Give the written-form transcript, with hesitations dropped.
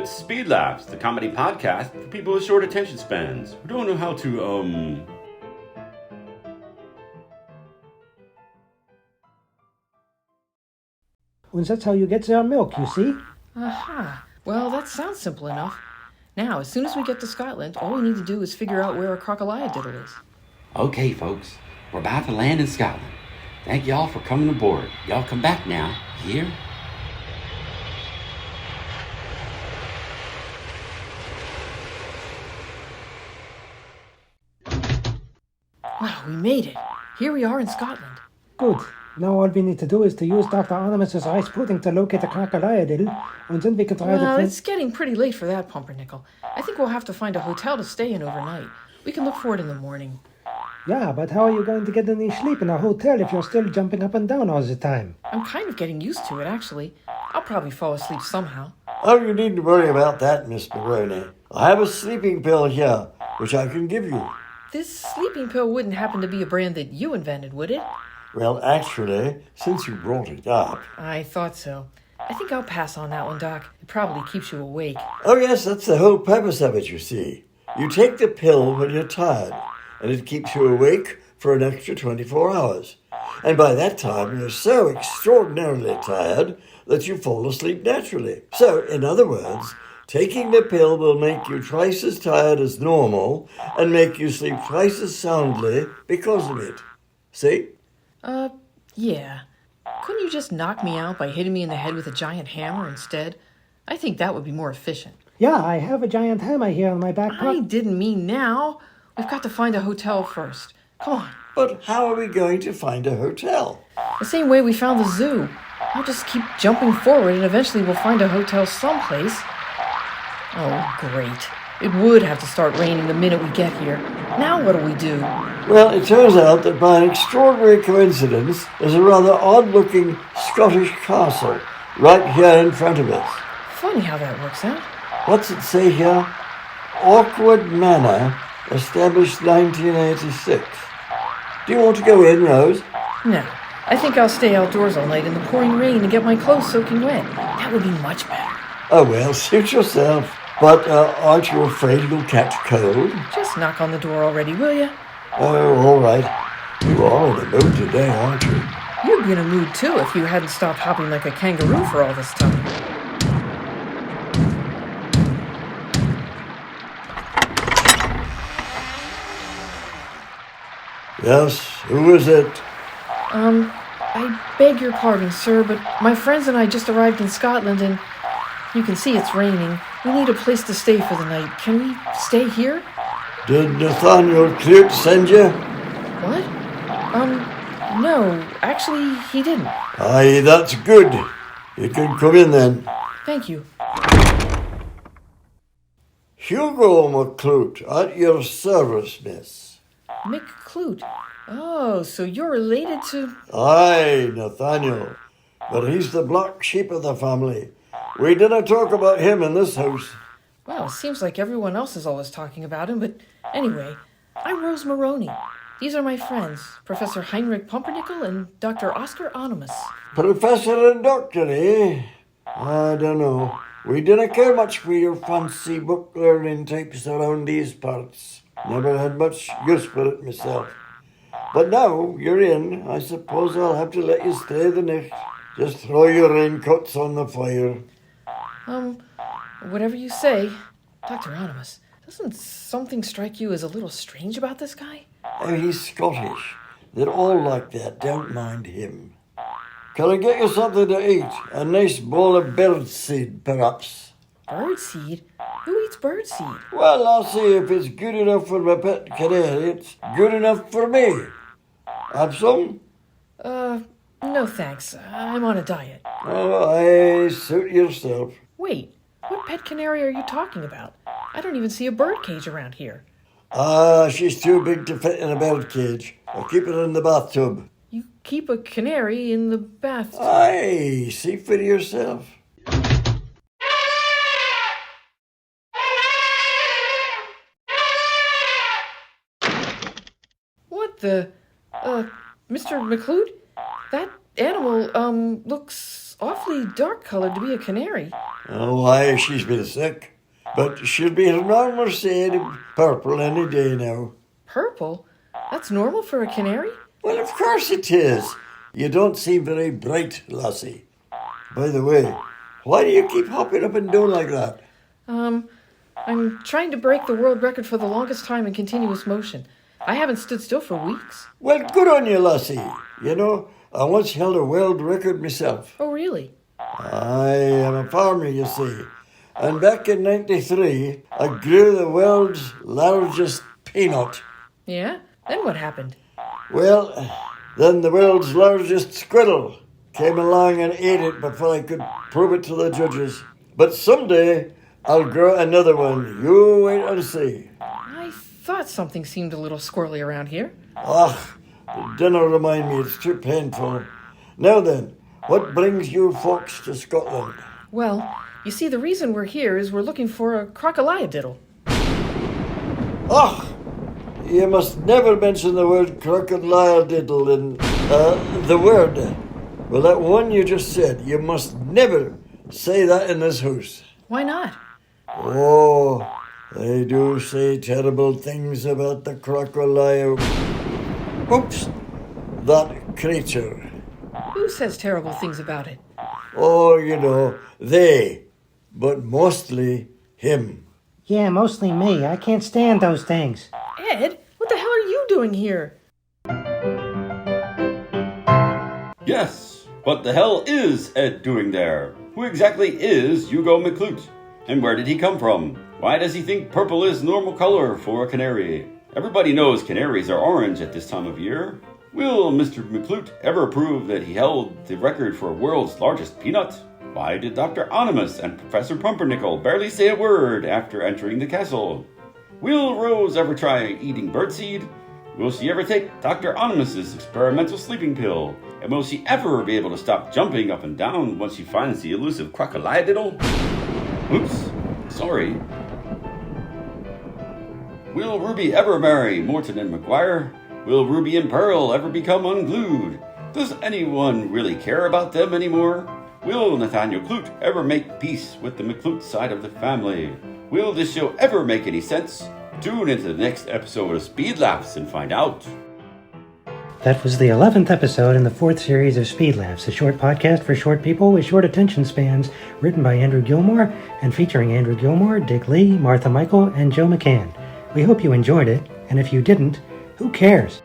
It's SpeedLaughs, the comedy podcast for people with short attention spans who don't know how to, And that's how you get their milk, you see? Aha. Well, that sounds simple enough. Now, as soon as we get to Scotland, all we need to do is figure out where a crocodile is. Okay, folks, we're about to land in Scotland. Thank y'all for coming aboard. Y'all come back now, here? Wow, we made it. Here we are in Scotland. Good. Now all we need to do is to use Dr. Animus's ice pudding to locate the crocodile, and then we can try Well, to... it's getting pretty late for that, Pumpernickel. I think we'll have to find a hotel to stay in overnight. We can look for it in the morning. Yeah, but how are you going to get any sleep in a hotel if you're still jumping up and down all the time? I'm kind of getting used to it, actually. I'll probably fall asleep somehow. Oh, you needn't worry about that, Miss Maroney. I have a sleeping pill here, which I can give you. This sleeping pill wouldn't happen to be a brand that you invented, would it? Well, actually, since you brought it up... I thought so. I think I'll pass on that one, Doc. It probably keeps you awake. Oh, yes, that's the whole purpose of it, you see. You take the pill when you're tired, and it keeps you awake for an extra 24 hours. And by that time, you're so extraordinarily tired that you fall asleep naturally. So, in other words, taking the pill will make you twice as tired as normal and make you sleep twice as soundly because of it. See? Yeah. Couldn't you just knock me out by hitting me in the head with a giant hammer instead? I think that would be more efficient. Yeah, I have a giant hammer here in my back pocket. I didn't mean now. We've got to find a hotel first. Come on. But how are we going to find a hotel? The same way we found the zoo. I'll just keep jumping forward and eventually we'll find a hotel someplace. Oh, great. It would have to start raining the minute we get here. Now what do we do? Well, it turns out that by an extraordinary coincidence, there's a rather odd-looking Scottish castle right here in front of us. Funny how that works out. What's it say here? Awkward Manor, established 1986. Do you want to go in, Rose? No. I think I'll stay outdoors all night in the pouring rain and get my clothes soaking wet. That would be much better. Oh, well, suit yourself. But aren't you afraid you'll catch cold? Just knock on the door already, will you? Oh, all right. You are in a mood today, aren't you? You'd be in a mood, too, if you hadn't stopped hopping like a kangaroo for all this time. Yes, who is it? I beg your pardon, sir, but my friends and I just arrived in Scotland and you can see it's raining. We need a place to stay for the night. Can we stay here? Did Nathaniel Clute send you? What? No, actually, he didn't. Aye, that's good. You can come in then. Thank you. Hugo McClute, at your service, miss. Mick Clute. Oh, so you're related to... Aye, Nathaniel. But he's the black sheep of the family. We didn't talk about him in this house. Well, it seems like everyone else is always talking about him, but anyway, I'm Rose Maroney. These are my friends, Professor Heinrich Pumpernickel and Dr. Oscar Animus. Professor and doctor, eh? I don't know. We didn't care much for your fancy book learning types around these parts. Never had much use for it myself. But now you're in, I suppose I'll have to let you stay the night. Just throw your raincoats on the fire. Whatever you say. Dr. Animus, doesn't something strike you as a little strange about this guy? Oh, he's Scottish. They're all like that. Don't mind him. Can I get you something to eat? A nice bowl of birdseed, perhaps. Birdseed? Who eats birdseed? Well, I'll see if it's good enough for my pet canary. It's good enough for me. Have some? No thanks. I'm on a diet. Oh, aye, suit yourself. Wait, what pet canary are you talking about? I don't even see a bird cage around here. She's too big to fit in a bird cage. I'll keep it in the bathtub. You keep a canary in the bathtub? Aye, see for yourself. What the... Mr. McClute? That animal, looks awfully dark-colored to be a canary. Oh, why, she's been sick. But she'll be a normal shade of purple any day now. Purple? That's normal for a canary? Well, of course it is. You don't seem very bright, lassie. By the way, why do you keep hopping up and down like that? I'm trying to break the world record for the longest time in continuous motion. I haven't stood still for weeks. Well, good on you, lassie. You know, I once held a world record myself. Oh, really? I am a farmer, you see. And back in 93, I grew the world's largest peanut. Yeah? Then what happened? Well, then the world's largest squirrel came along and ate it before I could prove it to the judges. But someday, I'll grow another one. You wait and see. I thought something seemed a little squirrely around here. Dinner remind me, it's too painful. Now then, what brings you folks to Scotland? Well, you see, the reason we're here is we're looking for a crocodile. You must never mention the word crocodile diddle in the word. Well, that one you just said, you must never say that in this house. Why not? Oh, they do say terrible things about the crocodile. Oops, that creature. Who says terrible things about it? Oh, you know, they, but mostly him. Yeah, mostly me. I can't stand those things. Ed, what the hell are you doing here? Yes, what the hell is Ed doing there? Who exactly is Hugo McClute? And where did he come from? Why does he think purple is normal color for a canary? Everybody knows canaries are orange at this time of year. Will Mr. McClute ever prove that he held the record for world's largest peanut? Why did Dr. Onimus and Professor Pumpernickel barely say a word after entering the castle? Will Rose ever try eating birdseed? Will she ever take Dr. Onimus's experimental sleeping pill? And will she ever be able to stop jumping up and down once she finds the elusive crocodile? Oops, sorry. Will Ruby ever marry Morton and McGuire? Will Ruby and Pearl ever become unglued? Does anyone really care about them anymore? Will Nathaniel Clute ever make peace with the McClute side of the family? Will this show ever make any sense? Tune into the next episode of SpeedLaughs and find out. That was the 11th episode in the 4th series of SpeedLaughs, a short podcast for short people with short attention spans, written by Andrew Gilmore and featuring Andrew Gilmore, Dick Lee, Martha Michael, and Joe McCann. We hope you enjoyed it, and if you didn't, who cares?